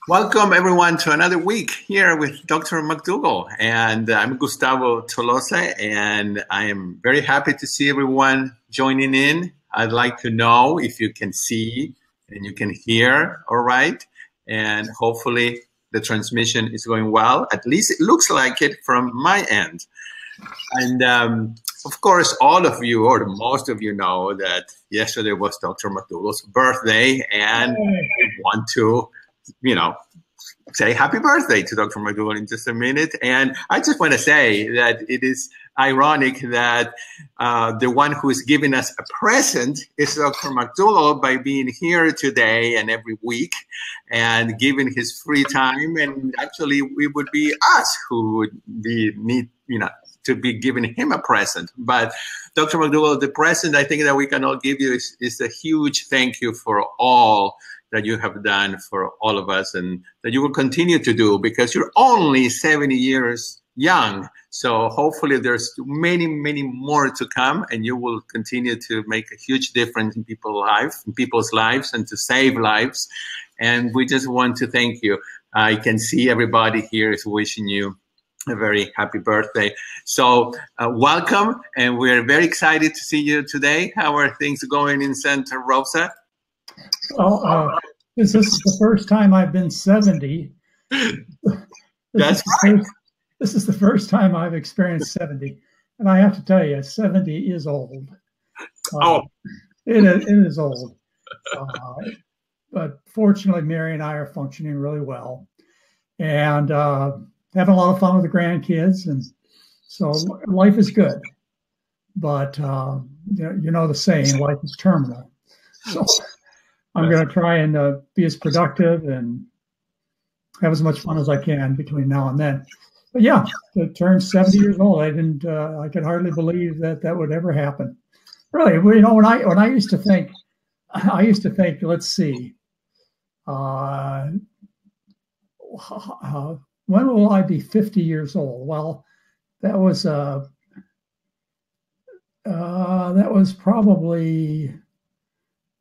Welcome everyone to another week here with Dr. McDougall, and I'm Gustavo Tolosa, and I am very happy to see everyone joining in. I'd like to know if you can see and you can hear all right, and hopefully the transmission is going well. At least it looks like it from my end. And of course, all of you, or most of you, know that yesterday was Dr. McDougall's birthday, and we want to say happy birthday to Dr. McDougall in just a minute. And I just want to say that it is ironic that the one who is giving us a present is Dr. McDougall by being here today and every week and giving his free time. And actually, it would be us who would need to be giving him a present. But Dr. McDougall, the present I think that we can all give you is a huge thank you for all that you have done for all of us and that you will continue to do, because you're only 70 years young. So hopefully there's many, many more to come, and you will continue to make a huge difference in people's lives and to save lives. And we just want to thank you. I can see everybody here is wishing you a very happy birthday. So welcome, and we're very excited to see you today. How are things going in Santa Rosa? Well, this is the first time I've been 70. That's right. This is the first time I've experienced 70. And I have to tell you, 70 is old. It is old. But fortunately, Mary and I are functioning really well. And having a lot of fun with the grandkids. And so life is good. But, you know the saying, life is terminal. So I'm going to try and be as productive and have as much fun as I can between now and then. But yeah, to turn 70 years old, I could hardly believe that would ever happen. Really, when I used to think, let's see, when will I be 50 years old? Well, that was probably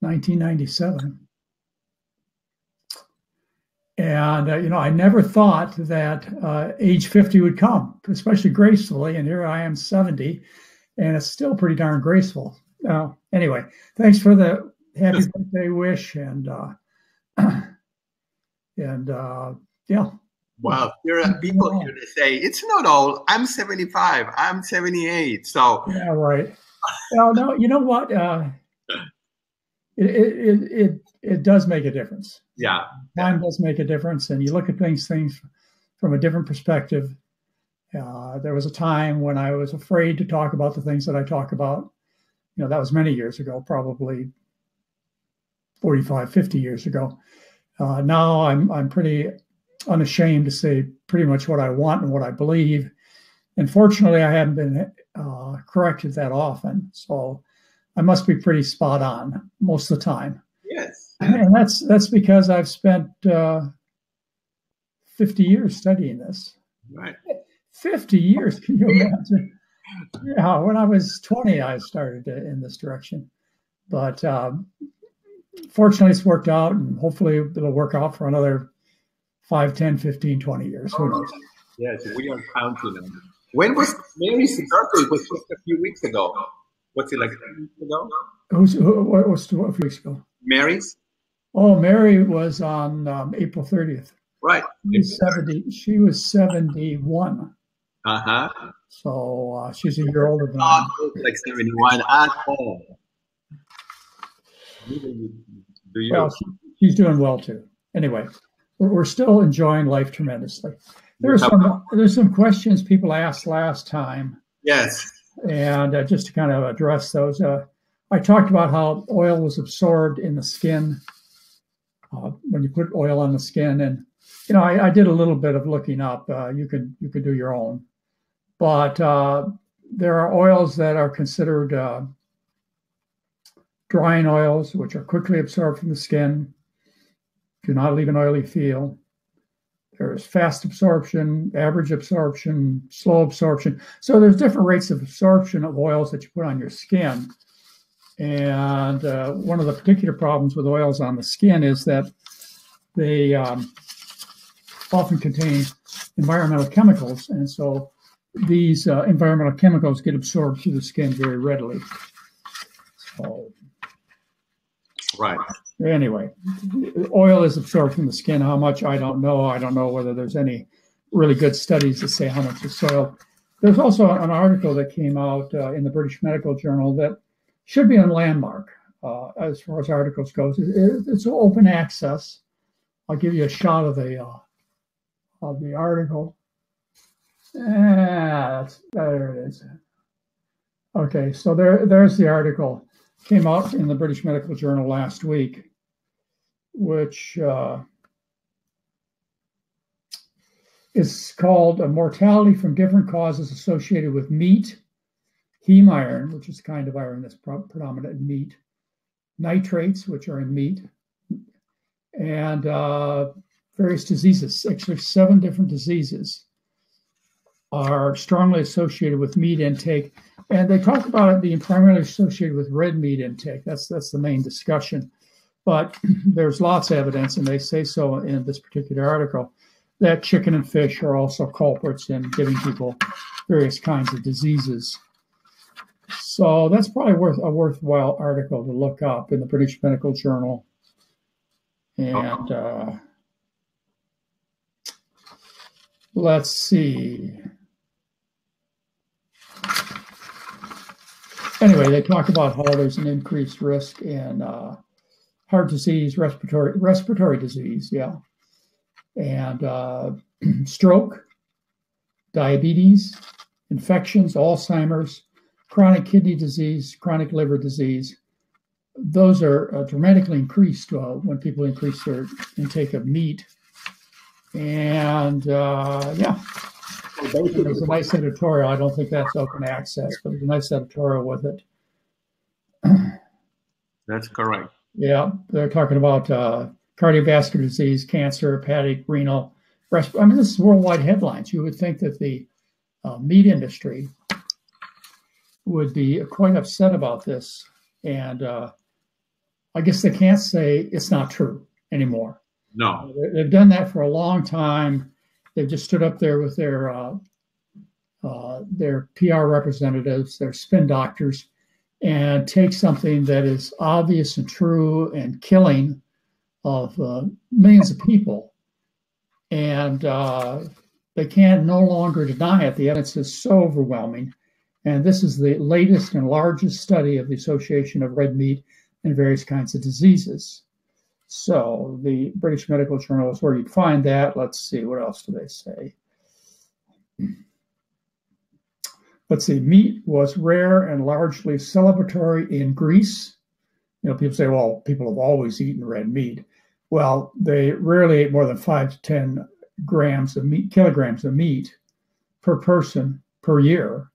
1997. And, I never thought that age 50 would come, especially gracefully. And here I am 70, and it's still pretty darn graceful. Anyway, thanks for the happy birthday wish. And yeah. Wow. There are people here to say, it's not old. I'm 75. I'm 78. So. Yeah, right. Well, no, you know what? It does make a difference. Yeah. Time does make a difference, and you look at things from a different perspective. There was a time when I was afraid to talk about the things that I talk about. That was many years ago, probably 45, 50 years ago. Now I'm pretty unashamed to say pretty much what I want and what I believe. And fortunately, I haven't been corrected that often. So I must be pretty spot on most of the time. Yes. And that's because I've spent 50 years studying this. Right. 50 years, can you imagine? Yeah, when I was 20, I started in this direction. But fortunately, it's worked out, and hopefully it'll work out for another 5, 10, 15, 20 years. Who knows? Yes, we are counting them. When was Mary's birthday? It was just a few weeks ago. What's it, like 2 weeks ago? What was 2 weeks ago? Mary's? Oh, Mary was on April 30th. Right. She was 71. Uh-huh. So she's a year older than I am. Like 71 at all. Well, she's doing well too. Anyway, we're still enjoying life tremendously. There's some questions people asked last time. Yes. And just to kind of address those, I talked about how oil was absorbed in the skin when you put oil on the skin. And, I did a little bit of looking up. You could do your own. But there are oils that are considered drying oils, which are quickly absorbed from the skin, do not leave an oily feel. There's fast absorption, average absorption, slow absorption. So there's different rates of absorption of oils that you put on your skin. And one of the particular problems with oils on the skin is that they often contain environmental chemicals, and so these environmental chemicals get absorbed through the skin very readily. So, right. Anyway, oil is absorbed from the skin. How much, I don't know. I don't know whether there's any really good studies that say how much is soil. There's also an article that came out in the British Medical Journal that should be a landmark as far as articles goes. It's open access. I'll give you a shot of the article. There it is. Okay, so there's the article. Came out in the British Medical Journal last week, which is called Mortality from Different Causes Associated with Meat, Heme iron, which is the kind of iron that's predominant in meat, nitrates, which are in meat, and various diseases. Actually, 7 different diseases are strongly associated with meat intake. And they talk about it being primarily associated with red meat intake. That's the main discussion. But there's lots of evidence, and they say so in this particular article, that chicken and fish are also culprits in giving people various kinds of diseases. So that's probably a worthwhile article to look up in the British Medical Journal. And let's see. Anyway, they talk about how there's an increased risk in heart disease, respiratory disease, yeah, and stroke, diabetes, infections, Alzheimer's, chronic kidney disease, chronic liver disease. Those are dramatically increased when people increase their intake of meat. And yeah. There's a nice editorial. I don't think that's open access, but there's a nice editorial with it. That's correct. Yeah, they're talking about cardiovascular disease, cancer, hepatic, renal. I mean, this is worldwide headlines. You would think that the meat industry would be quite upset about this. And I guess they can't say it's not true anymore. No. They've done that for a long time. They've just stood up there with their PR representatives, their spin doctors, and take something that is obvious and true and killing of millions of people. And they can no longer deny it. The evidence is so overwhelming. And this is the latest and largest study of the association of red meat and various kinds of diseases. So the British Medical Journal is where you'd find that. Let's see, what else do they say? Let's see, meat was rare and largely celebratory in Greece. You know, people say, well, people have always eaten red meat. Well, they rarely ate more than 5 to 10 grams of meat, kilograms of meat per person per year.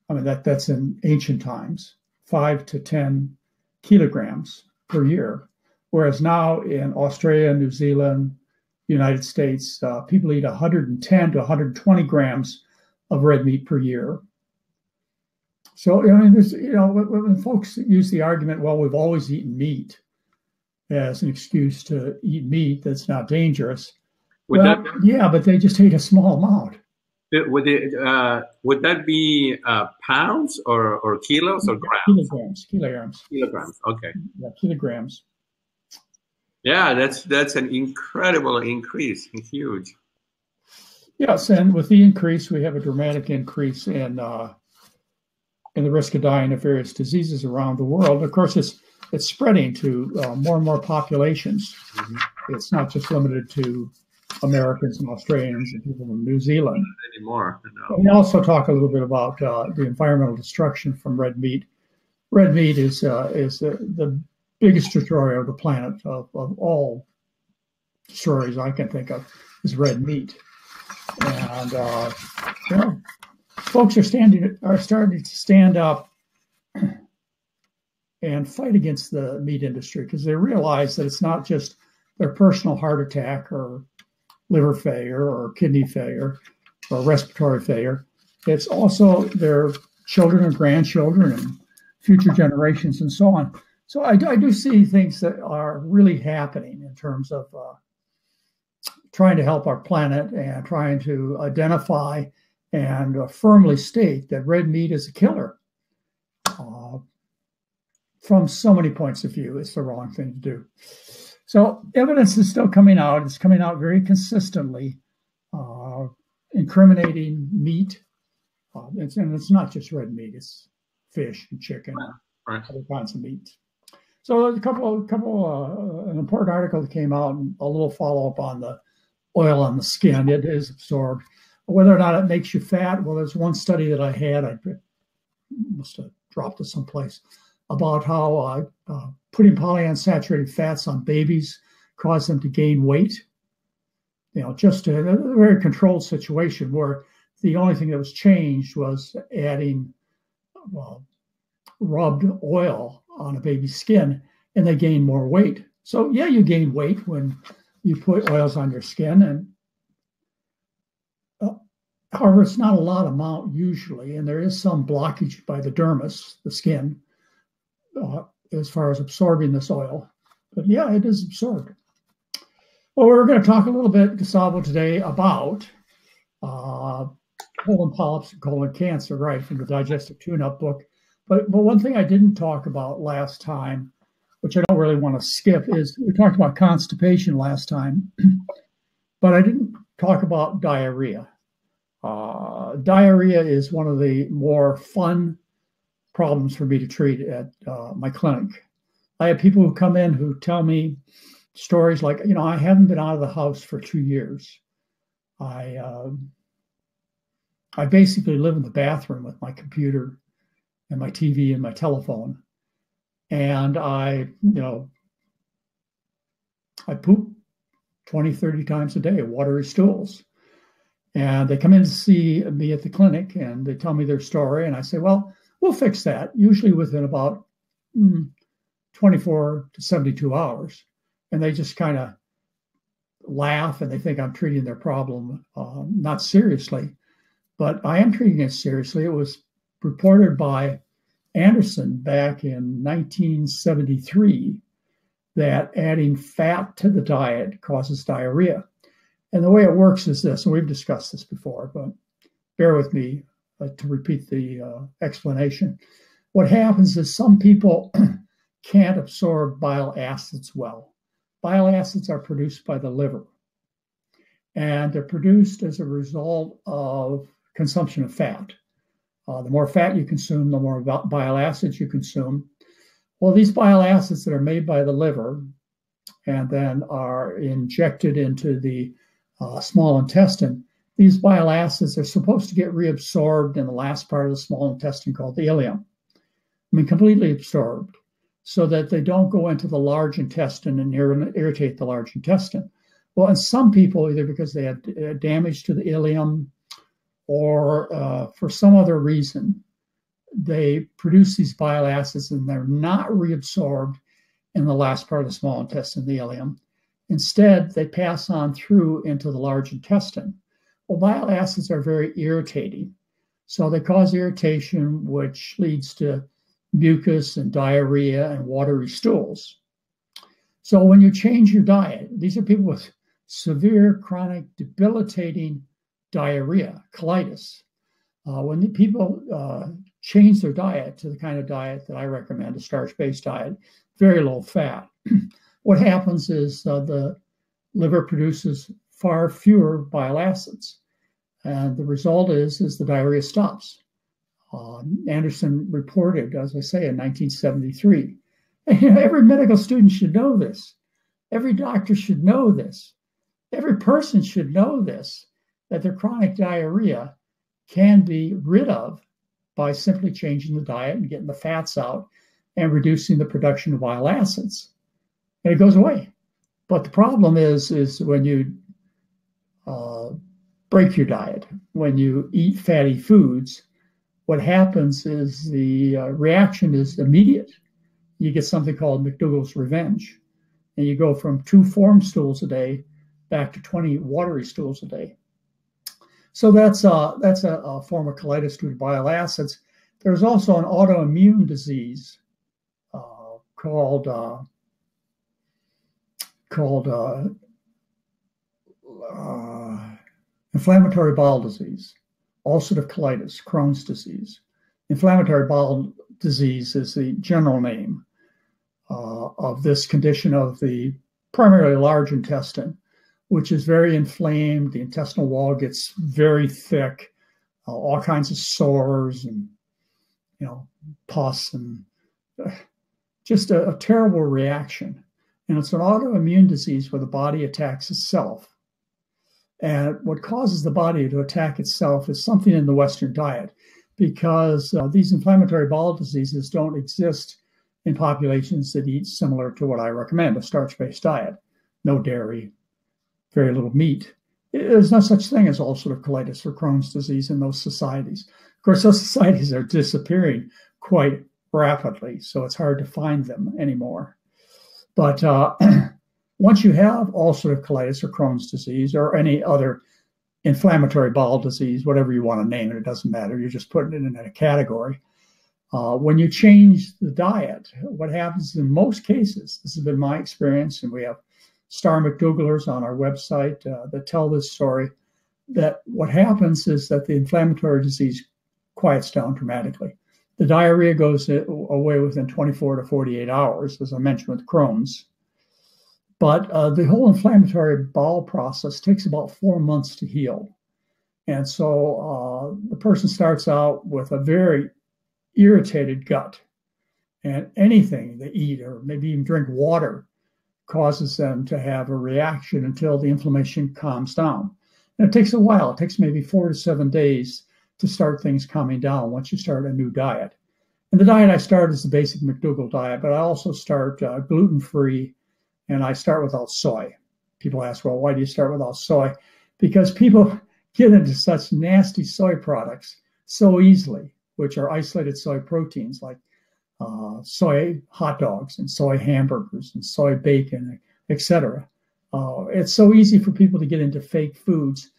I mean, that's in ancient times, 5 to 10 kilograms per year. Whereas now in Australia, New Zealand, United States, people eat 110 to 120 grams of red meat per year. So, I mean, there's, you know, when folks use the argument, well, we've always eaten meat as an excuse to eat meat that's not dangerous. Yeah, but they just ate a small amount. Would that be pounds or kilos or grams? Kilograms. Okay. Yeah, kilograms. Yeah, that's an incredible increase, huge. Yes, and with the increase, we have a dramatic increase in the risk of dying of various diseases around the world. Of course, it's spreading to more and more populations. Mm-hmm. It's not just limited to Americans and Australians and people from New Zealand. Not anymore. No. We also talk a little bit about the environmental destruction from red meat. Red meat is the biggest destroyer of the planet of all destroyers I can think of is red meat. And you know, folks are starting to stand up and fight against the meat industry because they realize that it's not just their personal heart attack or liver failure or kidney failure or respiratory failure. It's also their children and grandchildren and future generations and so on. So I do see things that are really happening in terms of trying to help our planet and trying to identify and firmly state that red meat is a killer. From so many points of view, it's the wrong thing to do. So evidence is still coming out. It's coming out very consistently, incriminating meat. And it's not just red meat. It's fish and chicken and other kinds of meats. So there's an important article that came out, and a little follow-up on the oil on the skin. It is absorbed. Whether or not it makes you fat, well, there's one study that I had, I must have dropped it someplace, about how putting polyunsaturated fats on babies caused them to gain weight. Just a very controlled situation where the only thing that was changed was adding rubbed oil on a baby's skin, and they gain more weight. So yeah, you gain weight when you put oils on your skin, and however, it's not a lot amount usually, and there is some blockage by the dermis, the skin, as far as absorbing this oil. But yeah, it is absorbed. Well, we're going to talk a little bit, Gustavo, today about colon polyps and colon cancer, right, from the Digestive Tune-Up book. But one thing I didn't talk about last time, which I don't really want to skip, is we talked about constipation last time, but I didn't talk about diarrhea. Diarrhea is one of the more fun problems for me to treat at my clinic. I have people who come in who tell me stories like, I haven't been out of the house for 2 years. I basically live in the bathroom with my computer and my TV and my telephone. And I poop 20, 30 times a day, watery stools. And they come in to see me at the clinic and they tell me their story. And I say, well, we'll fix that, usually within about 24 to 72 hours. And they just kind of laugh and they think I'm treating their problem not seriously. But I am treating it seriously. It was reported by Anderson back in 1973 that adding fat to the diet causes diarrhea. And the way it works is this, and we've discussed this before, but bear with me to repeat the explanation. What happens is some people can't absorb bile acids well. Bile acids are produced by the liver, and they're produced as a result of consumption of fat. The more fat you consume, the more bile acids you consume. Well, these bile acids that are made by the liver and then are injected into the small intestine, these bile acids are supposed to get reabsorbed in the last part of the small intestine called the ileum. Completely absorbed, so that they don't go into the large intestine and irritate the large intestine. Well, in some people, either because they had damage to the ileum or for some other reason, they produce these bile acids and they're not reabsorbed in the last part of the small intestine, the ileum. Instead, they pass on through into the large intestine. Well, bile acids are very irritating. So they cause irritation, which leads to mucus and diarrhea and watery stools. So when you change your diet, these are people with severe, chronic, debilitating diarrhea, colitis. When the people change their diet to the kind of diet that I recommend, a starch-based diet, very low fat, what happens is the liver produces far fewer bile acids. And the result is the diarrhea stops. Anderson reported, as I say, in 1973. And every medical student should know this. Every doctor should know this. Every person should know this, that their chronic diarrhea can be rid of by simply changing the diet and getting the fats out and reducing the production of bile acids. And it goes away. But the problem is when you break your diet, when you eat fatty foods, what happens is the reaction is immediate. You get something called McDougall's revenge. And you go from 2 formed stools a day back to 20 watery stools a day. So that's a form of colitis due to bile acids. There's also an autoimmune disease called inflammatory bowel disease, ulcerative colitis, Crohn's disease. Inflammatory bowel disease is the general name of this condition of the primarily large intestine, which is very inflamed. The intestinal wall gets very thick, all kinds of sores and, pus and just a terrible reaction. And it's an autoimmune disease where the body attacks itself. And what causes the body to attack itself is something in the Western diet, because these inflammatory bowel diseases don't exist in populations that eat similar to what I recommend, a starch-based diet. No dairy, very little meat. There's no such thing as ulcerative colitis or Crohn's disease in those societies. Of course, those societies are disappearing quite rapidly, so it's hard to find them anymore. But once you have ulcerative colitis or Crohn's disease or any other inflammatory bowel disease, whatever you want to name it, it doesn't matter. You're just putting it in a category. When you change the diet, what happens in most cases, this has been my experience, and we have star McDougallers on our website that tell this story, that what happens is that the inflammatory disease quiets down dramatically. The diarrhea goes away within 24 to 48 hours, as I mentioned with Crohn's. But the whole inflammatory bowel process takes about 4 months to heal. And so the person starts out with a very irritated gut, and anything they eat or maybe even drink water causes them to have a reaction until the inflammation calms down. And it takes a while. It takes maybe 4 to 7 days to start things calming down once you start a new diet. And the diet I start is the basic McDougall diet, but I also start gluten-free, and I start without soy. People ask, well, why do you start without soy? Because people get into such nasty soy products so easily, which are isolated soy proteins like soy hot dogs and soy hamburgers and soy bacon, etc. It's so easy for people to get into fake foods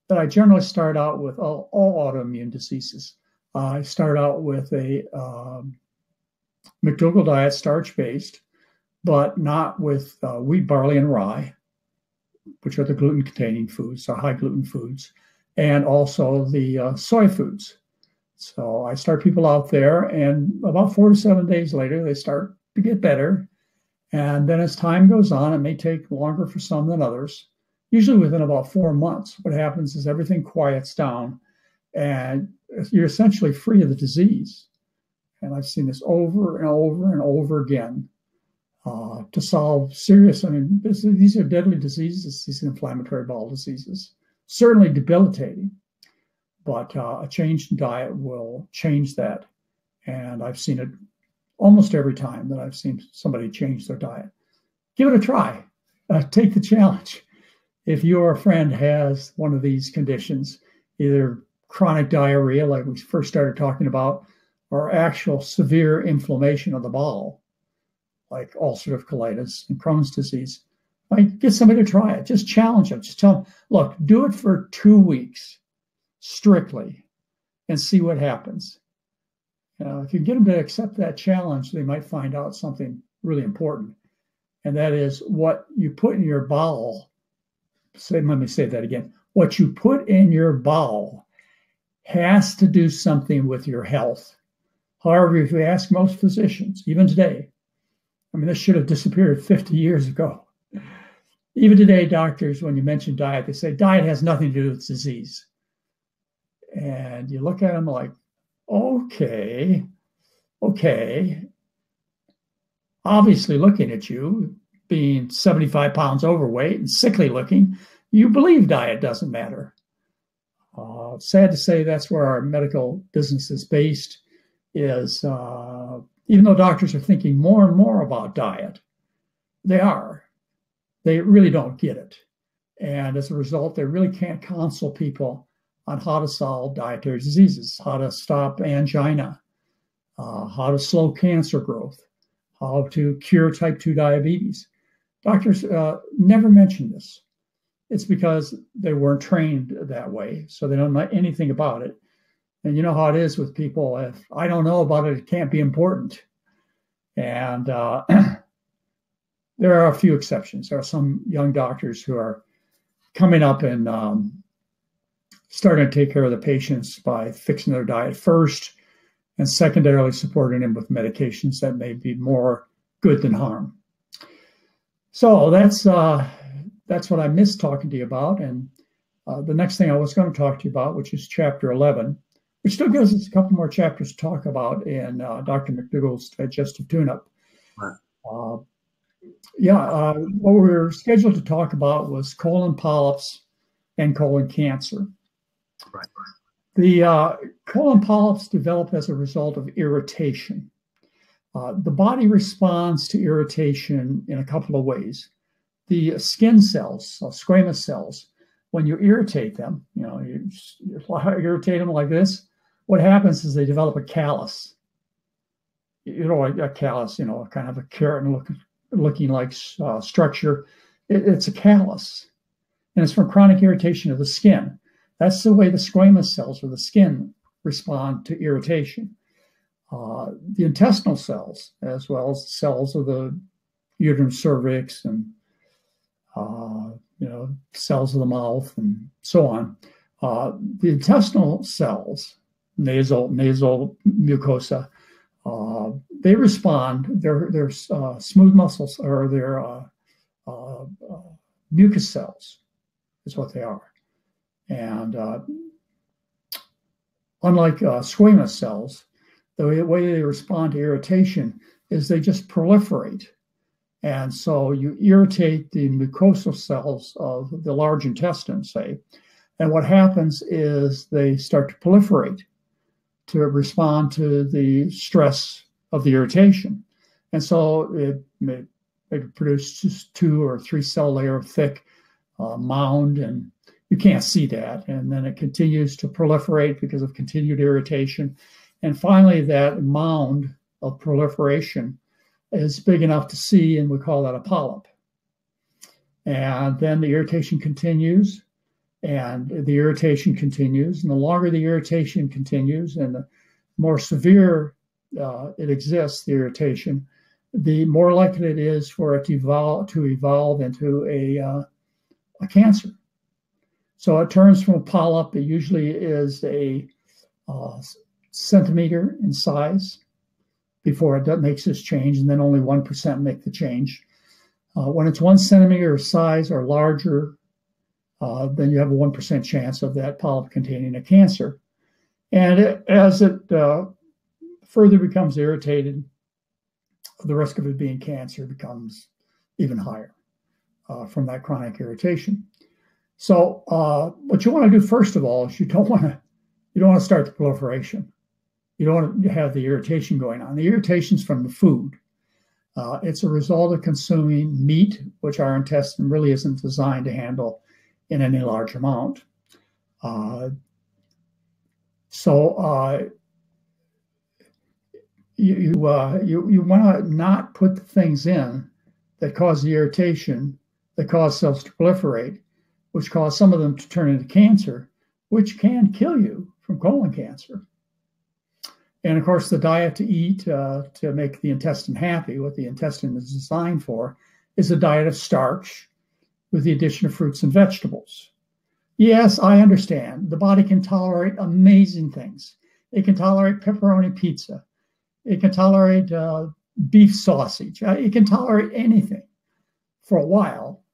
that I generally start out with all autoimmune diseases. I start out with a McDougall diet, starch-based, but not with wheat, barley, and rye, which are the gluten-containing foods, or high-gluten foods, and also the soy foods. So I start people out there, and about 4 to 7 days later, they start to get better. And then as time goes on, it may take longer for some than others. Usually within about 4 months, what happens is everything quiets down, and you're essentially free of the disease. And I've seen this over and over and over again to solve serious, these are deadly diseases, these inflammatory bowel diseases, certainly debilitating. But a changed diet will change that. And I've seen it almost every time that I've seen somebody change their diet. Give it a try. Take the challenge. If your friend has one of these conditions, either chronic diarrhea, like we first started talking about, or actual severe inflammation of the bowel, like ulcerative colitis and Crohn's disease, get somebody to try it. Just challenge them. Just tell them, look, do it for 2 weeks. Strictly, and see what happens. If you get them to accept that challenge, they might find out something really important, and that is what you put in your bowel. Let me say that again. What you put in your bowel has to do something with your health. However, if you ask most physicians, even today, this should have disappeared 50 years ago. Even today, doctors, when you mention diet, they say diet has nothing to do with disease. And you look at them like, okay. Obviously, looking at you, being 75 pounds overweight and sickly looking, you believe diet doesn't matter. Sad to say that's where our medical business is based, is even though doctors are thinking more and more about diet, they really don't get it. And as a result, they really can't counsel people on how to solve dietary diseases, how to stop angina, how to slow cancer growth, how to cure type 2 diabetes. Doctors never mention this. It's because they weren't trained that way, so they don't know anything about it. And you know how it is with people. If I don't know about it, it can't be important. And there are a few exceptions. There are some young doctors who are coming up and starting to take care of the patients by fixing their diet first, and secondarily supporting them with medications that may be more good than harm. So that's what I missed talking to you about. And the next thing I was going to talk to you about, which is chapter 11, which still gives us a couple more chapters to talk about in Dr. McDougall's Digestive Tune-Up. Right. What we were scheduled to talk about was colon polyps and colon cancer. Right. The colon polyps develop as a result of irritation. The body responds to irritation in a couple of ways. The skin cells, squamous cells, when you irritate them, you irritate them like this, what happens is they develop a callus. A callus, kind of a carrot looking like structure. It's a callus, and it's from chronic irritation of the skin. That's the way the squamous cells or the skin respond to irritation. The intestinal cells, as well as the cells of the uterine cervix and cells of the mouth and so on. The intestinal cells, nasal mucosa, they respond. They're smooth muscles, or they're mucus cells, is what they are. And unlike squamous cells, the way they respond to irritation is they just proliferate. And so you irritate the mucosal cells of the large intestine, say, and what happens is they start to proliferate to respond to the stress of the irritation. And so it may produce just 2 or 3 cell layer thick mound, and you can't see that. And then it continues to proliferate because of continued irritation. And finally, that mound of proliferation is big enough to see, and we call that a polyp. And then the irritation continues, and the irritation continues. And the longer the irritation continues and the more severe it exists, the irritation, the more likely it is for it to evolve into a cancer. So it turns from a polyp. It usually is a centimeter in size before it makes this change, and then only 1% make the change. When it's 1 centimeter size or larger, then you have a 1% chance of that polyp containing a cancer. And as it further becomes irritated, the risk of it being cancer becomes even higher from that chronic irritation. So what you want to do first of all is you don't want to start the proliferation. You don't want to have the irritation going on. The irritation's from the food. It's a result of consuming meat, which our intestine really isn't designed to handle in any large amount. You want to not put the things in that cause the irritation, that cause cells to proliferate, which cause some of them to turn into cancer, which can kill you from colon cancer. And of course, the diet to eat to make the intestine happy, what the intestine is designed for, is a diet of starch with the addition of fruits and vegetables. Yes, I understand. The body can tolerate amazing things. It can tolerate pepperoni pizza. It can tolerate beef sausage. It can tolerate anything for a while.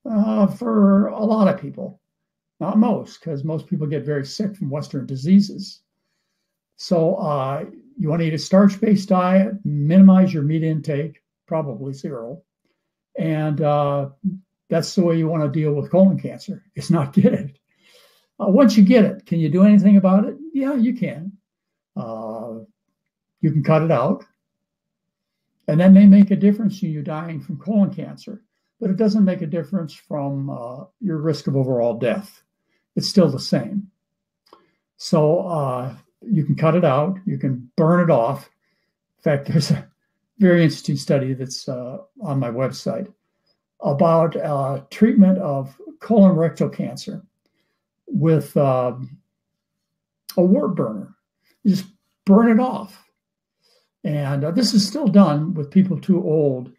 For a lot of people, not most, because most people get very sick from Western diseases. So you want to eat a starch-based diet, minimize your meat intake, probably 0. And that's the way you want to deal with colon cancer, is not get it. Once you get it, can you do anything about it? Yeah, you can. You can cut it out. And that may make a difference in you dying from colon cancer, but it doesn't make a difference from your risk of overall death. It's still the same. So you can cut it out. You can burn it off. In fact, there's a very interesting study that's on my website about treatment of colorectal cancer with a wart burner. You just burn it off. And this is still done with people too old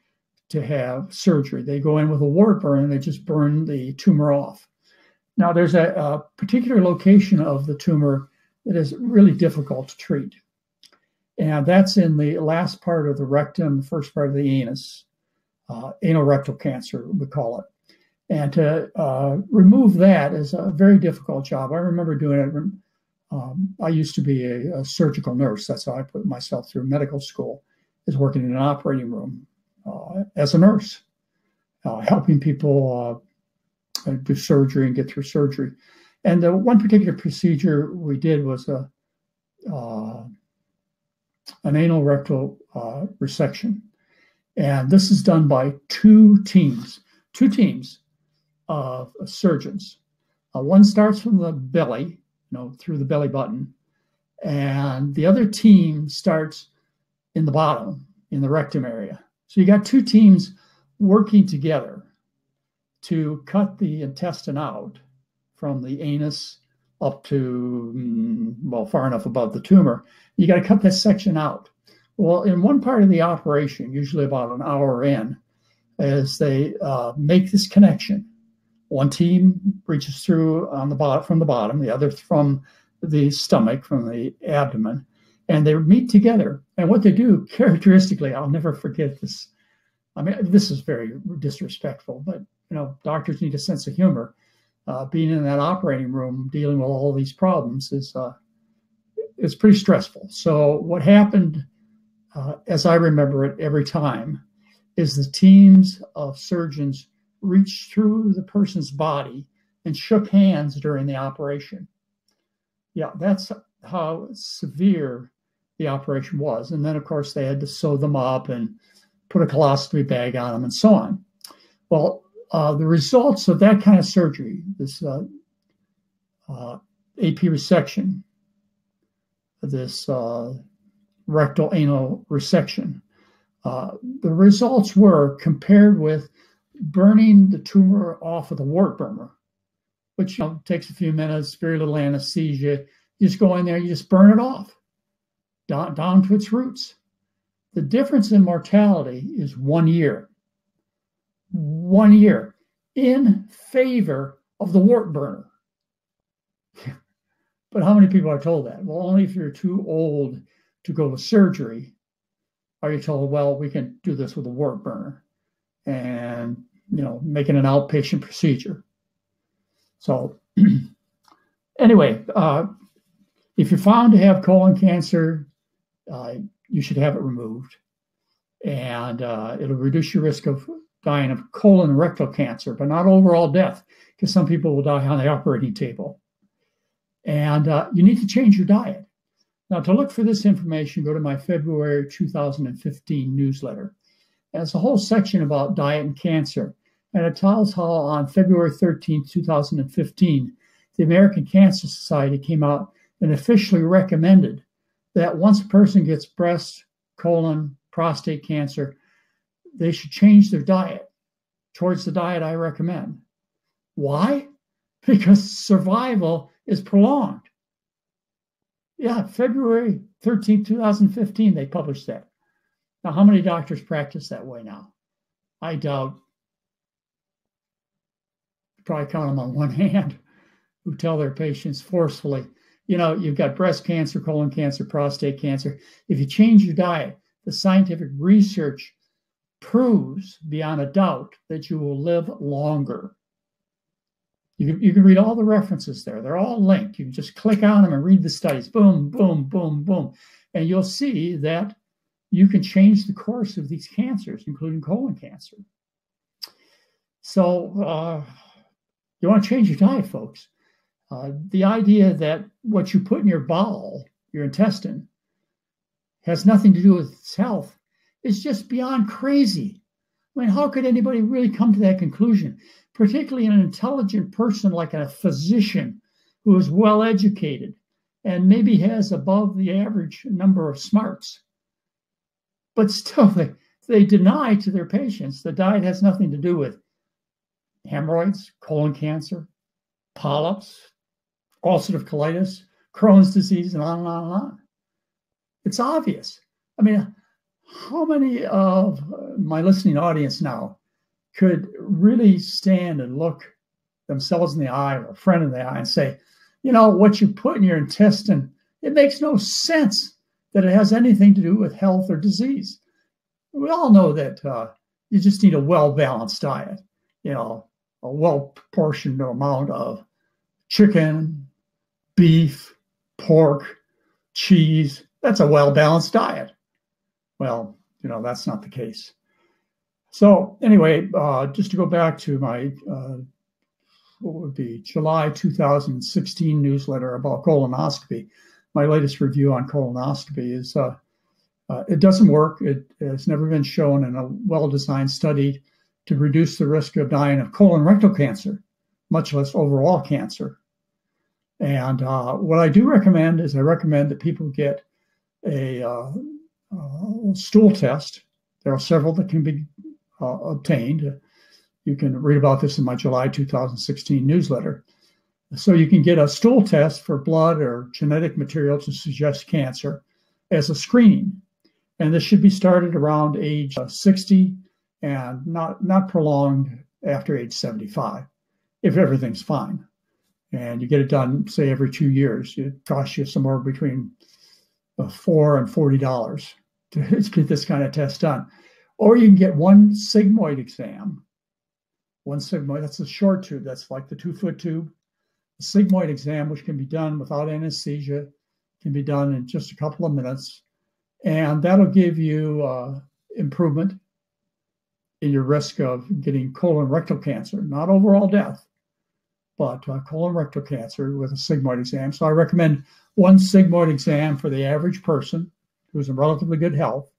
to have surgery. They go in with a wart burn and they just burn the tumor off. Now, there's a particular location of the tumor that is really difficult to treat. And that's in the last part of the rectum, the first part of the anus, anorectal cancer, we call it. And to remove that is a very difficult job. I remember doing it. I used to be a surgical nurse. That's how I put myself through medical school, is working in an operating room as a nurse, helping people do surgery and get through surgery. And the one particular procedure we did was an anal rectal resection. And this is done by two teams of surgeons. One starts from the belly, through the belly button, and the other team starts in the bottom, in the rectum area. So you got two teams working together to cut the intestine out from the anus up to, far enough above the tumor. You got to cut that section out. Well, in one part of the operation, usually about an hour in, as they make this connection, one team reaches through on the bottom, from the bottom, the other from the stomach, from the abdomen, and they meet together. And what they do, characteristically, I'll never forget this. I mean, this is very disrespectful, but doctors need a sense of humor. Being in that operating room, dealing with all these problems is it's pretty stressful. So what happened, as I remember it every time, is the teams of surgeons reached through the person's body and shook hands during the operation. Yeah, that's how severe the operation was. And then, of course, they had to sew them up and put a colostomy bag on them and so on. Well, the results of that kind of surgery, this AP resection, this rectal anal resection, the results were, compared with burning the tumor off with a wart burner, which takes a few minutes, very little anesthesia. You just go in there, you just burn it off down to its roots. The difference in mortality is 1 year. 1 year in favor of the wart burner. But how many people are told that? Well, only if you're too old to go to surgery are you told, well, we can do this with a wart burner and, make it an outpatient procedure. So anyway, if you're found to have colon cancer, you should have it removed. And it'll reduce your risk of dying of colon rectal cancer, but not overall death, because some people will die on the operating table. And you need to change your diet. Now, to look for this information, go to my February 2015 newsletter. There's a whole section about diet and cancer. And it tells how on February 13, 2015, the American Cancer Society came out and officially recommended that once a person gets breast, colon, prostate cancer, they should change their diet towards the diet I recommend. Why? Because survival is prolonged. Yeah, February 13, 2015, they published that. Now, how many doctors practice that way now? I doubt. You probably count them on one hand who tell their patients forcefully, you've got breast cancer, colon cancer, prostate cancer. If you change your diet, the scientific research proves beyond a doubt that you will live longer. You can read all the references there. They're all linked. You can just click on them and read the studies. Boom, boom, boom, boom. And you'll see that you can change the course of these cancers, including colon cancer. So you want to change your diet, folks. The idea that what you put in your bowel, your intestine, has nothing to do with its health is just beyond crazy. I mean, how could anybody really come to that conclusion? Particularly an intelligent person like a physician who is well educated and maybe has above the average number of smarts. But still, they deny to their patients the diet has nothing to do with hemorrhoids, colon cancer, polyps, ulcerative colitis, Crohn's disease, and on and on and on. It's obvious. I mean, how many of my listening audience now could really stand and look themselves in the eye or a friend in the eye and say, you know, what you put in your intestine, it makes no sense that it has anything to do with health or disease. We all know that you just need a well-balanced diet, you know, a well-proportioned amount of chicken, beef, pork, cheese. That's a well-balanced diet. Well, you know, that's not the case. So anyway, just to go back to my, what would be July 2016 newsletter about colonoscopy, my latest review on colonoscopy is it doesn't work. It has never been shown in a well-designed study to reduce the risk of dying of colon rectal cancer, much less overall cancer. And what I do recommend is I recommend that people get a stool test. There are several that can be obtained. You can read about this in my July 2016 newsletter. So you can get a stool test for blood or genetic material to suggest cancer as a screening. And this should be started around age 60 and not prolonged after age 75, if everything's fine. And you get it done, say, every 2 years. It costs you somewhere between $4 and $40 to get this kind of test done. Or you can get one sigmoid exam. One sigmoid, that's a short tube. That's like the 2-foot tube. A sigmoid exam, which can be done without anesthesia, can be done in just a couple of minutes. And that'll give you improvement in your risk of getting colon rectal cancer, not overall death, but colon rectal cancer with a sigmoid exam. So I recommend one sigmoid exam for the average person who's in relatively good health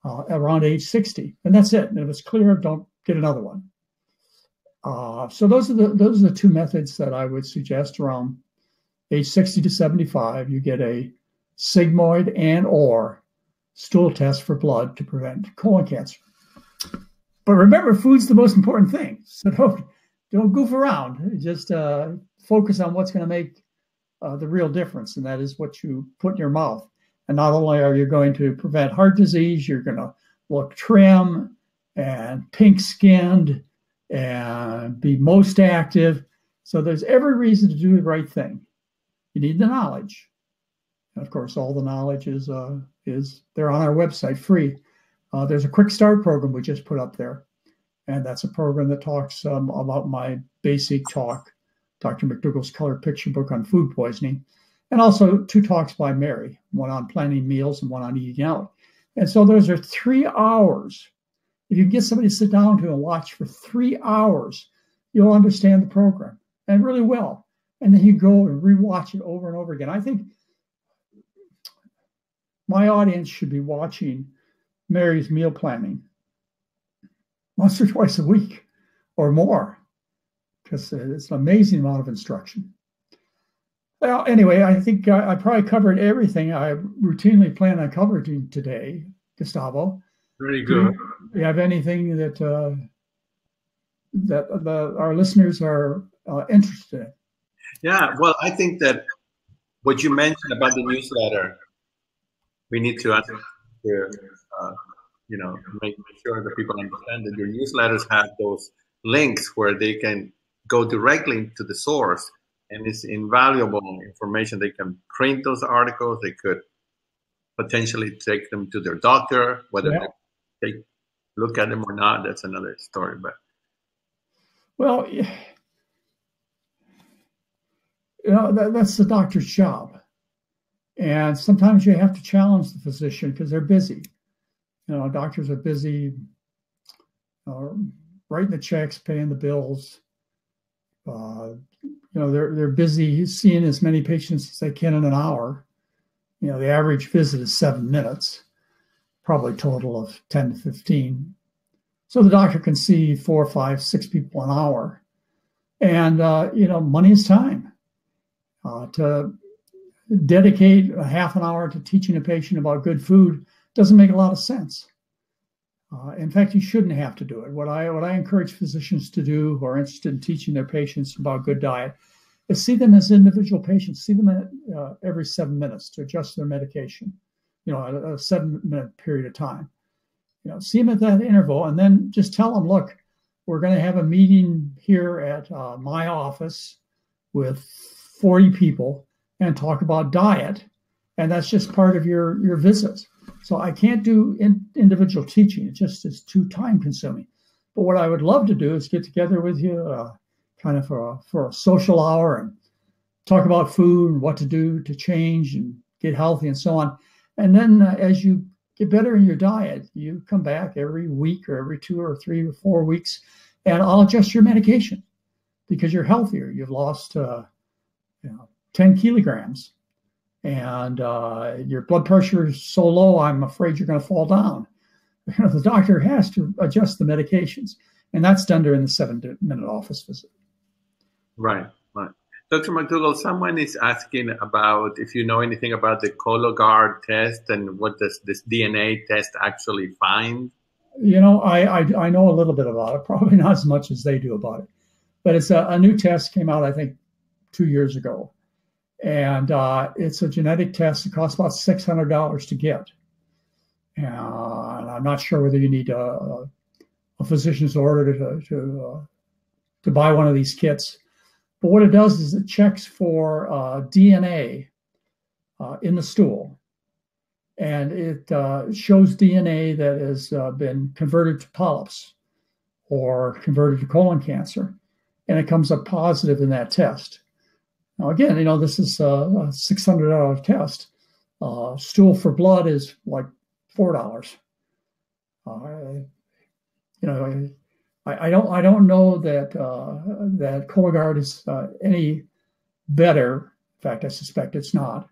around age 60. And that's it. And if it's clear, don't get another one. So those are the two methods that I would suggest around age 60 to 75. You get a sigmoid and or stool test for blood to prevent colon cancer. But remember, food's the most important thing. So don't goof around. Just focus on what's going to make the real difference, and that is what you put in your mouth. And not only are you going to prevent heart disease, you're going to look trim and pink-skinned and be most active. So there's every reason to do the right thing. You need the knowledge. And of course, all the knowledge is there on our website, free. There's a quick start program we just put up there. And that's a program that talks about my basic talk, Dr. McDougall's color picture book on food poisoning, and also 2 talks by Mary, one on planning meals and one on eating out. And so those are 3 hours. If you get somebody to sit down to and watch for 3 hours, you'll understand the program, and really well. And then you go and rewatch it over and over again. I think my audience should be watching Mary's meal planning once or twice a week or more, because it's an amazing amount of instruction. Well, anyway, I think I probably covered everything I routinely plan on covering today, Gustavo. Very good. Do you have anything that our listeners are interested in? Yeah, well, I think that what you mentioned about the newsletter, we need to make sure that people understand that your newsletters have those links where they can go directly to the source, and it's invaluable information. They can print those articles. They could potentially take them to their doctor, whether they look at them or not. That's another story. But well, that's the doctor's job, and sometimes you have to challenge the physician because they're busy. Doctors are busy writing the checks, paying the bills. They're busy seeing as many patients as they can in an hour. The average visit is 7 minutes, probably total of 10 to 15. So the doctor can see 4, 5, 6 people an hour. And, money is time. To dedicate a half an hour to teaching a patient about good food doesn't make a lot of sense. In fact, you shouldn't have to do it. What I encourage physicians to do who are interested in teaching their patients about good diet is see them as individual patients. See them every 7 minutes to adjust their medication, a 7-minute period of time. see them at that interval, and then just tell them, look, we're going to have a meeting here at my office with 40 people and talk about diet. And that's just part of your visits. So I can't do individual teaching. It just is too time consuming. But what I would love to do is get together with you kind of for a social hour and talk about food and what to do to change and get healthy and so on. And then as you get better in your diet, you come back every week or every 2 or 3 or 4 weeks, and I'll adjust your medication because you're healthier. You've lost 10 kilograms, and your blood pressure is so low, I'm afraid you're going to fall down. The doctor has to adjust the medications, and that's done during the 7-minute office visit. Right. Dr. McDougall, someone is asking about if you know anything about the Cologuard test and what does this DNA test actually find? I know a little bit about it, probably not as much as they do about it. But it's a new test came out, I think, 2 years ago. And it's a genetic test. It costs about $600 to get. And I'm not sure whether you need a physician's order to buy one of these kits. But what it does is it checks for DNA in the stool. And it shows DNA that has been converted to polyps or converted to colon cancer. And it comes up positive in that test. Now, again, this is a $600 test. Stool for blood is like $4. I don't know that Cologuard is any better. In fact, I suspect it's not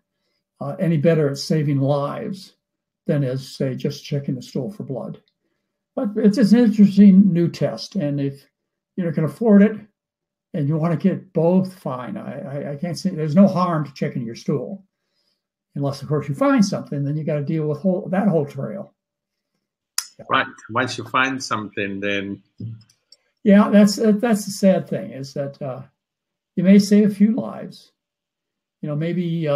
any better at saving lives than is, say, just checking the stool for blood. But it's an interesting new test, and if you can afford it and you want to get both, fine. I can't say there's no harm to checking your stool, unless of course you find something. Then you got to deal with that whole trail. Right. Once you find something, then that's the sad thing is that you may save a few lives. Maybe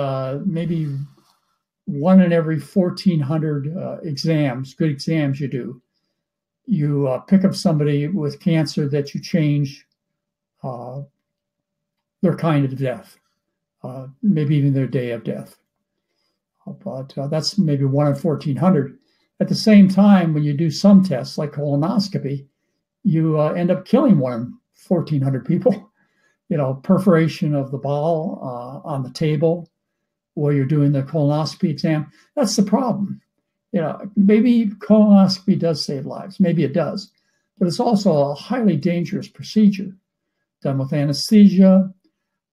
one in every 1,400 exams, good exams you do, you pick up somebody with cancer that you change their kind of death, maybe even their day of death. But that's maybe 1 in 1,400. At the same time, when you do some tests like colonoscopy, you end up killing 1 in 1,400 people. Perforation of the bowel on the table while you're doing the colonoscopy exam. That's the problem. Maybe colonoscopy does save lives. Maybe it does. But it's also a highly dangerous procedure done with anesthesia.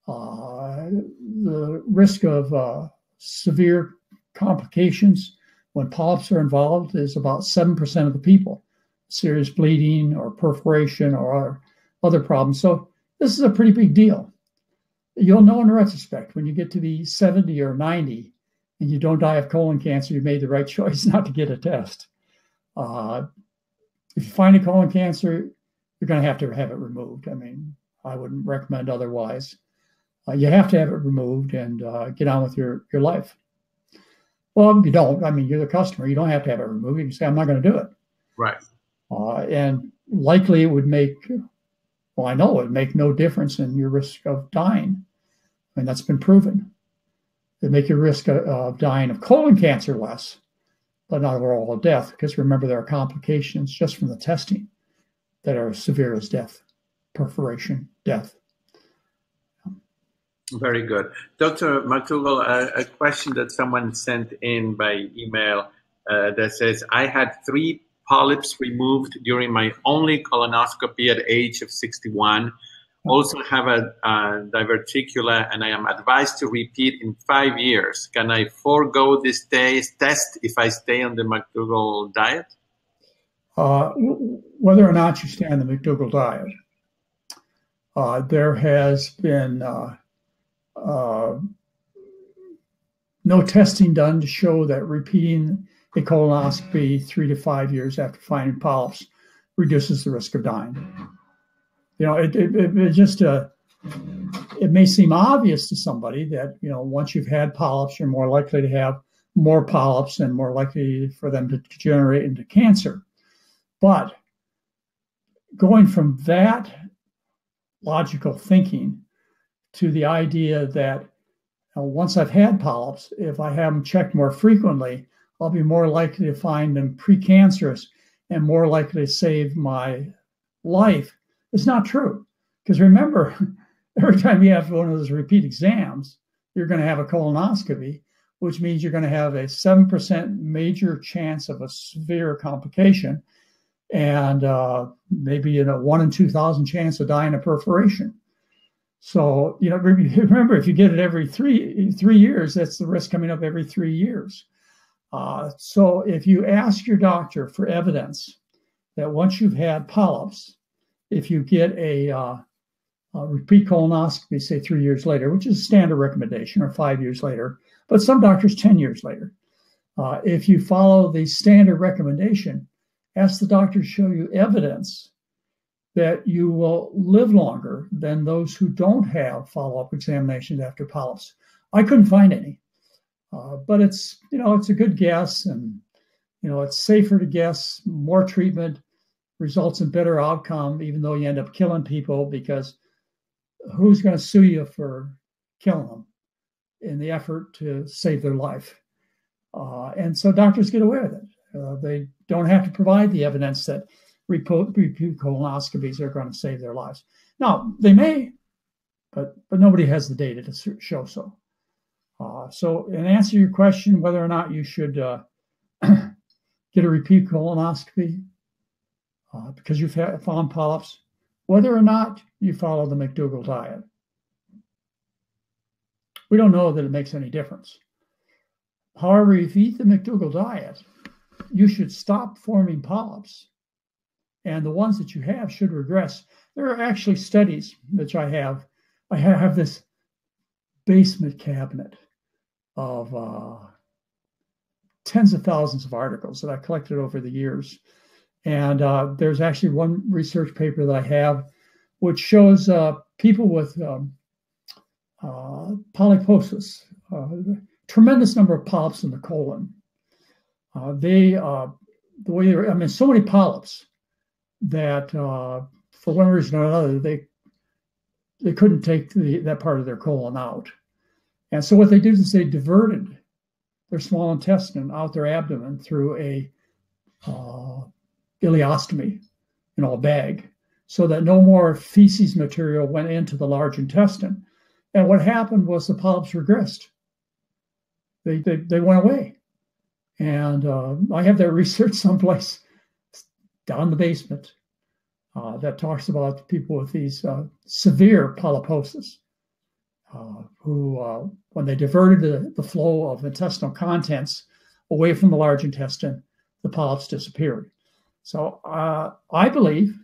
The risk of severe complications when polyps are involved is about 7% of the people. Serious bleeding or perforation or other problems. So this is a pretty big deal. You'll know in retrospect when you get to be 70 or 90 and you don't die of colon cancer, you made the right choice not to get a test. If you find a colon cancer, you're going to have it removed. I mean, I wouldn't recommend otherwise. You have to have it removed and get on with your life. Well, you don't. I mean, you're the customer. You don't have to have it removed. You can say, I'm not going to do it. Right. And likely it would make, I know it would make no difference in your risk of dying. I mean, that's been proven. It make your risk of dying of colon cancer less, but not overall death, because remember, there are complications just from the testing that are as severe as death, perforation, death. Very good. Dr. McDougall, a question that someone sent in by email that says, I had 3 polyps removed during my only colonoscopy at age of 61. Also have a diverticula, and I am advised to repeat in 5 years. Can I forego this test if I stay on the McDougall diet? Whether or not you stay on the McDougall diet, there has been no testing done to show that repeating a colonoscopy 3 to 5 years after finding polyps reduces the risk of dying. It may seem obvious to somebody that, once you've had polyps, you're more likely to have more polyps and more likely for them to degenerate into cancer. But going from that logical thinking to the idea that once I've had polyps, if I have them checked more frequently, I'll be more likely to find them precancerous and more likely to save my life. It's not true. Because remember, every time you have one of those repeat exams, you're going to have a colonoscopy, which means you're going to have a 7% major chance of a severe complication and maybe a 1 in 2,000 chance of dying of perforation. So, remember, if you get it every three years, that's the risk coming up every 3 years. So if you ask your doctor for evidence that once you've had polyps, if you get a repeat colonoscopy, say 3 years later, which is a standard recommendation, or 5 years later, but some doctors 10 years later, if you follow the standard recommendation, ask the doctor to show you evidence that you will live longer than those who don't have follow-up examinations after polyps. I couldn't find any, but it's a good guess, and it's safer to guess. More treatment results in better outcome, even though you end up killing people, because who's going to sue you for killing them in the effort to save their life? And so doctors get away with it. They don't have to provide the evidence that repeat colonoscopies are going to save their lives. Now, they may, but nobody has the data to show so. So in answer to your question, whether or not you should get a repeat colonoscopy because you've found polyps, whether or not you follow the McDougall diet, we don't know that it makes any difference. However, if you eat the McDougall diet, you should stop forming polyps, and the ones that you have should regress. There are actually studies which I have. I have this basement cabinet of tens of thousands of articles that I collected over the years. And there's actually one research paper that I have which shows people with polyposis, tremendous number of polyps in the colon. So many polyps that for one reason or another, they couldn't take that part of their colon out. And so what they did is they diverted their small intestine out their abdomen through a ileostomy, a bag, so that no more feces material went into the large intestine. And what happened was the polyps regressed. They went away. And I have that research someplace down the basement that talks about people with these severe polyposis who, when they diverted the flow of intestinal contents away from the large intestine, the polyps disappeared. So I believe,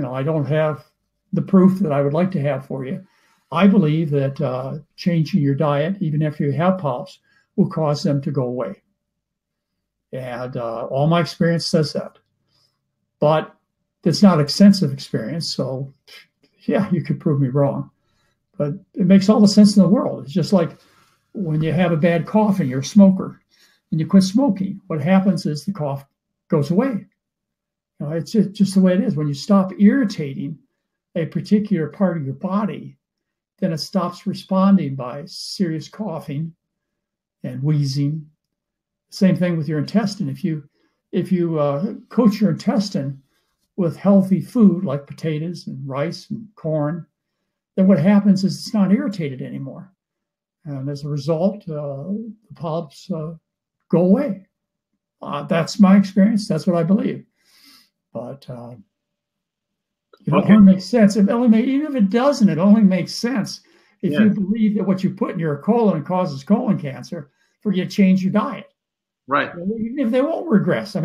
I don't have the proof that I would like to have for you. I believe that changing your diet, even after you have polyps, will cause them to go away. And all my experience says that. But it's not extensive experience, so yeah, you could prove me wrong. But it makes all the sense in the world. It's just like when you have a bad cough and you're a smoker and you quit smoking, what happens is the cough goes away. It's just the way it is. When you stop irritating a particular part of your body, then it stops responding by serious coughing and wheezing. Same thing with your intestine. If you coat your intestine with healthy food like potatoes and rice and corn, then what happens is it's not irritated anymore. And as a result, the polyps go away. That's my experience. That's what I believe. But it only makes sense. Even if it doesn't, it only makes sense if you believe that what you put in your colon causes colon cancer for you to change your diet. Right. Even if they won't regress.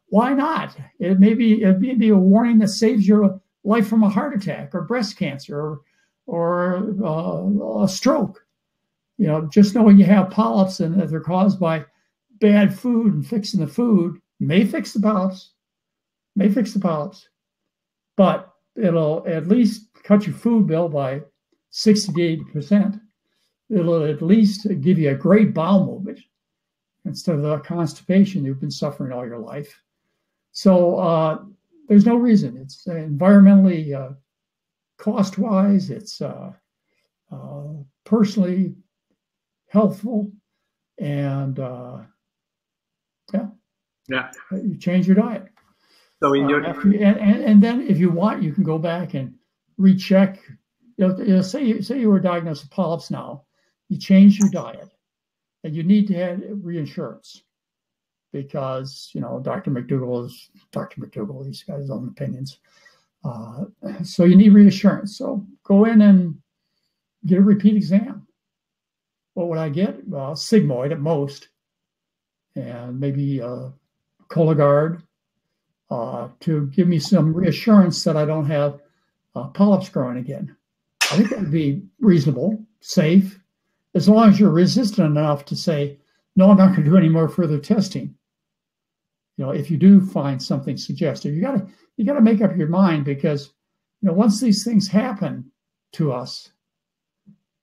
Why not? It may be a warning that saves your life from a heart attack or breast cancer or a stroke. Just knowing you have polyps and that they're caused by bad food and fixing the food may fix the polyps. But it'll at least cut your food bill by 60 to 80%. It'll at least give you a great bowel movement instead of the constipation you've been suffering all your life. So there's no reason. It's environmentally, cost-wise, it's personally helpful, and yeah, you change your diet. So in your and then if you want, you can go back and recheck. Say you were diagnosed with polyps now, you change your diet, and you need to have reinsurance because Dr. McDougall is Dr. McDougall. He's got his own opinions, so you need reassurance. So go in and get a repeat exam. What would I get? Well, sigmoid at most, and maybe Cologuard to give me some reassurance that I don't have polyps growing again. I think that would be reasonable, safe, as long as you're resistant enough to say, no, I'm not going to do any more further testing. If you do find something suggestive, you got to make up your mind, because once these things happen to us,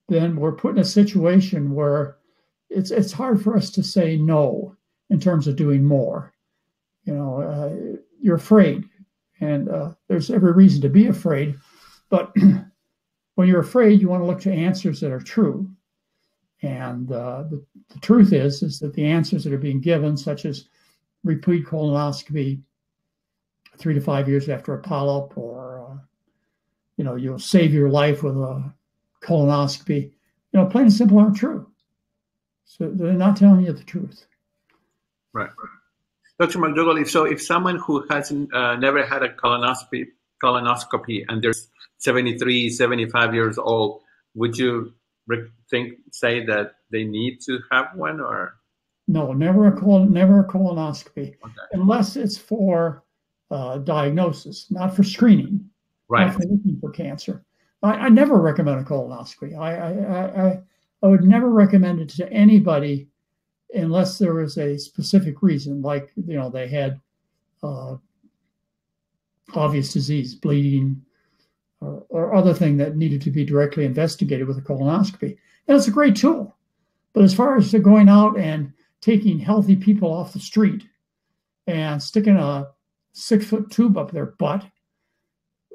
then we're put in a situation where it's hard for us to say no in terms of doing more. You're afraid, and there's every reason to be afraid. But when you're afraid, you want to look to answers that are true. And the truth is that the answers that are being given, such as repeat colonoscopy 3 to 5 years after a polyp, or you'll save your life with a colonoscopy, plain and simple, aren't true. So they're not telling you the truth. Right. Dr. McDougall, if someone who hasn't never had a colonoscopy and they're 73, 75 years old, would you say that they need to have one, or? No, never a colonoscopy, okay, unless it's for diagnosis, not for screening, right? Not for looking for cancer. I never recommend a colonoscopy. I would never recommend it to anybody unless there was a specific reason, like they had obvious disease, bleeding, or other thing that needed to be directly investigated with a colonoscopy. And it's a great tool. But as far as going out and taking healthy people off the street and sticking a 6-foot tube up their butt,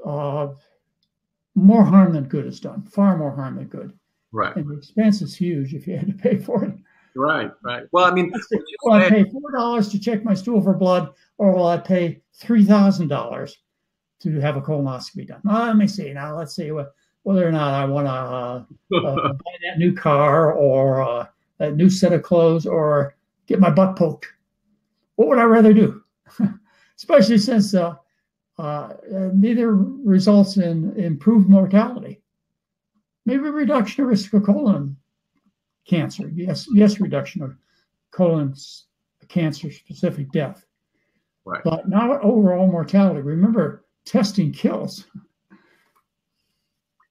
more harm than good is done. Far more harm than good. Right. And the expense is huge if you had to pay for it. Right. Well, I mean, will I pay $4 to check my stool for blood, or will I pay $3,000 to have a colonoscopy done? Let me see. Now, let's see whether or not I want to buy that new car, or that new set of clothes, or get my butt poked. What would I rather do? Especially since neither results in improved mortality. Maybe a reduction of risk of colon cancer. Yes, reduction of colon cancer-specific death. Right. But not overall mortality. Remember, testing kills.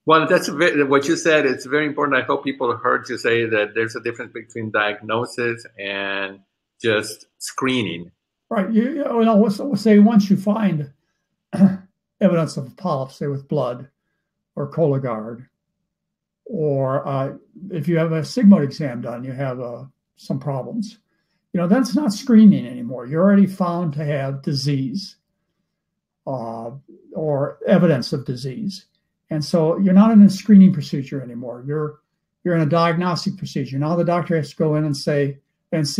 Well, that's what you said. It's very important. I hope people heard you say that there's a difference between diagnosis and just screening. Right. Let's say once you find evidence of polyps, say with blood or Cologuard, or if you have a sigmoid exam done, you have some problems. That's not screening anymore. You're already found to have disease or evidence of disease. And so you're not in a screening procedure anymore. You're in a diagnostic procedure. Now the doctor has to go in and see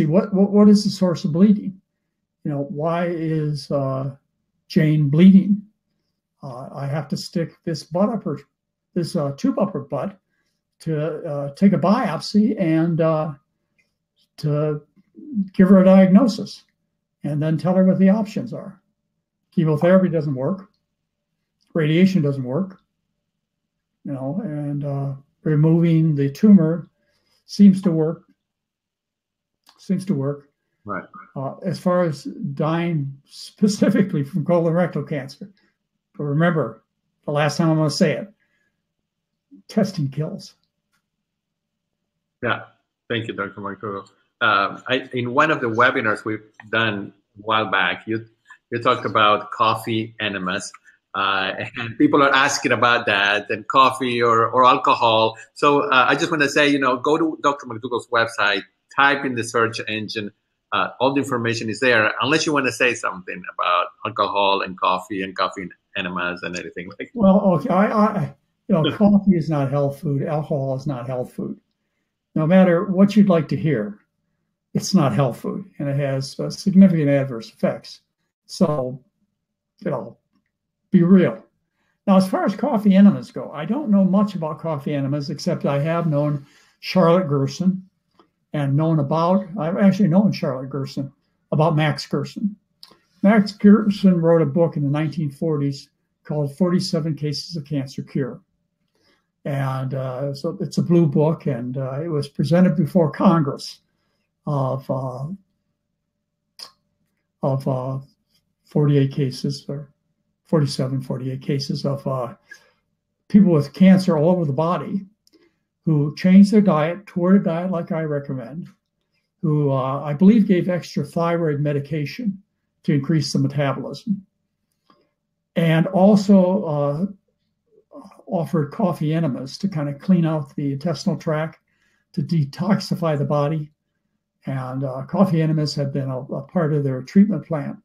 what is the source of bleeding. Why is Jane bleeding? I have to stick this tube up her butt to take a biopsy and to give her a diagnosis, and then tell her what the options are. Chemotherapy doesn't work. Radiation doesn't work. And removing the tumor seems to work. Right. As far as dying specifically from colorectal cancer. But remember, the last time I'm going to say it, testing kills. Yeah. Thank you, Dr. McDougall. In one of the webinars we've done a while back, you talked about coffee enemas. And people are asking about that, and coffee or alcohol. So I just want to say, go to Dr. McDougall's website, type in the search engine, all the information is there, unless you want to say something about alcohol and coffee enemas and everything like that. Well, okay, coffee is not health food. Alcohol is not health food. No matter what you'd like to hear, it's not health food, and it has significant adverse effects. So, be real. Now, as far as coffee enemas go, I don't know much about coffee enemas, except I have known Charlotte Gerson and I've actually known Charlotte Gerson about Max Gerson. Max Gerson wrote a book in the 1940s called 47 Cases of Cancer Cure. And so it's a blue book, and it was presented before Congress of 48 cases, or 48 cases of people with cancer all over the body who changed their diet toward a diet like I recommend, who I believe gave extra thyroid medication to increase the metabolism, and also offered coffee enemas to kind of clean out the intestinal tract, to detoxify the body. And coffee enemas have been a part of their treatment plan.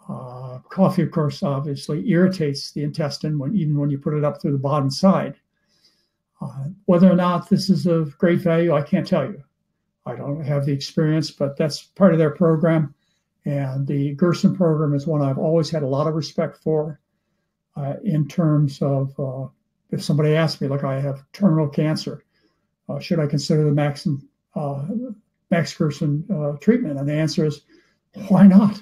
Coffee, of course, obviously irritates the intestine even when you put it up through the bottom side. Whether or not this is of great value, I can't tell you. I don't have the experience, but that's part of their program. And the Gerson program is one I've always had a lot of respect for in terms of if somebody asks me, like, I have terminal cancer, should I consider the Max Gerson treatment? And the answer is, why not?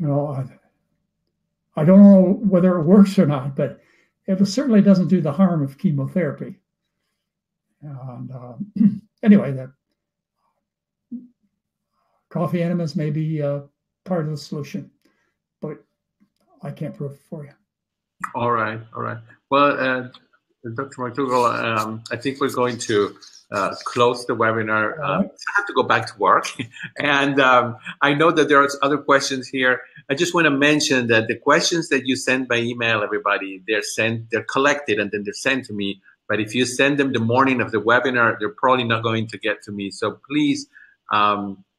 I don't know whether it works or not, but it certainly doesn't do the harm of chemotherapy. And anyway, that coffee enemas may be part of the solution, but I can't prove it for you. All right. Well, Dr. McDougall, I think we're going to close the webinar. I have to go back to work. And I know that there are other questions here. I just want to mention that the questions that you send by email, everybody, they're collected and then they're sent to me. But if you send them the morning of the webinar, they're probably not going to get to me. So please,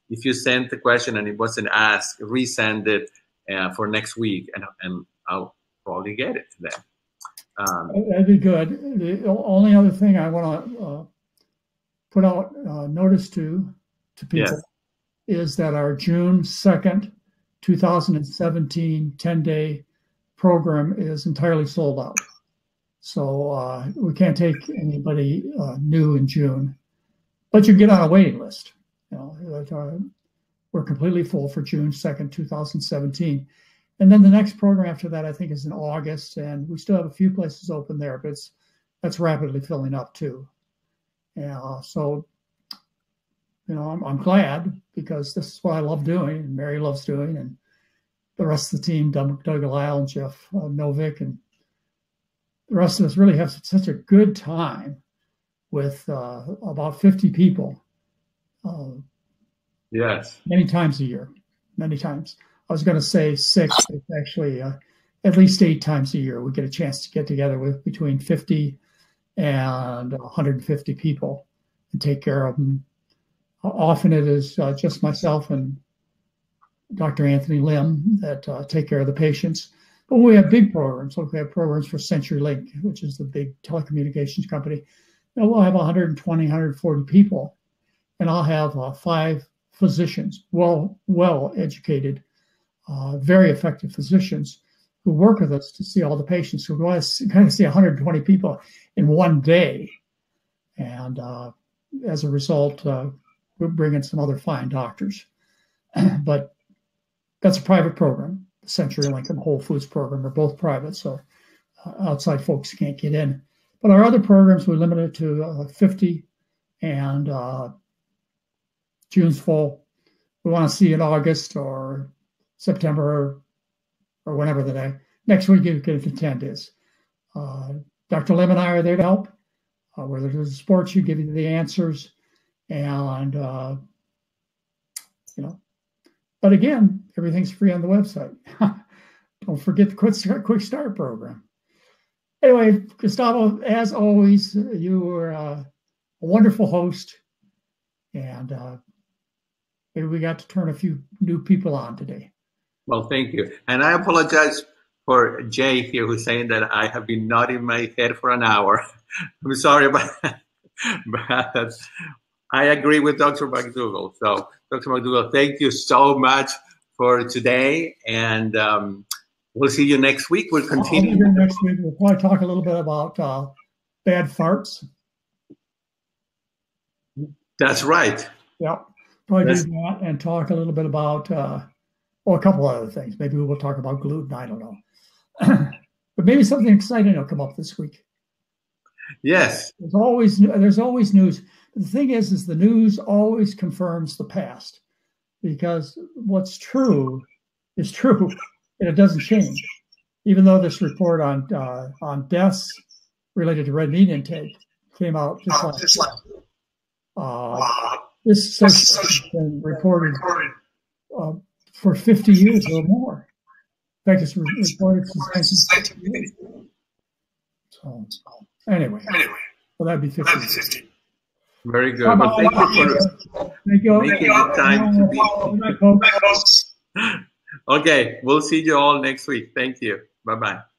if you sent the question and it wasn't asked, resend it for next week, and I'll probably get it to them. That'd be good. The only other thing I want to put out notice to people is that our June 2nd, 2017 10-day program is entirely sold out. So we can't take anybody new in June, but you get on a waiting list. We're completely full for June 2nd, 2017. And then the next program after that, I think, is in August, and we still have a few places open there, but that's rapidly filling up too. So, I'm glad, because this is what I love doing, and Mary loves doing, and the rest of the team, Doug Lyle and Jeff Novick, and the rest of us really have such a good time with about 50 people. Yes. Many times a year, many times. I was going to say 6, it's actually at least 8 times a year we get a chance to get together with between 50 and 150 people and take care of them. Often it is just myself and Dr. Anthony Lim that take care of the patients. But we have big programs. Like we have programs for CenturyLink, which is the big telecommunications company. And we'll have 120, 140 people. And I'll have 5 physicians, well-educated, very effective physicians who work with us to see all the patients. So we want to kind of see 120 people in one day. And as a result, we'll bring in some other fine doctors. But that's a private program. The CenturyLink and the Whole Foods program are both private, so outside folks can't get in. But our other programs, we limit it to 50, and June's full. We want to see in August or September or whenever the next week you get it to 10 days. Dr. Lim and I are there to help. Whether there's sports, you give you the answers. And, but again, everything's free on the website. Don't forget the Quick Start program. Anyway, Gustavo, as always, you were a wonderful host. And maybe we got to turn a few new people on today. Well, thank you. And I apologize for Jay here, who's saying that I have been nodding my head for an hour. I'm sorry about that. But I agree with Dr. McDougall. So, Dr. McDougall, thank you so much for today. And we'll see you next week. We'll continue. Next week, we'll probably talk a little bit about bad farts. That's right. Yep. Probably do that and talk a little bit about, a couple other things. Maybe we'll talk about gluten. I don't know. But maybe something exciting will come up this week. Yes. There's always news. The thing is the news always confirms the past, because what's true is true and it doesn't change. Even though this report on deaths related to red meat intake came out just last this has been reported for 50 years or more. In fact, it's reported since 1950. So anyway, well, that'd be 50. Very good. Well, thank you for making the time to be. Okay, we'll see you all next week. Thank you. Bye-bye.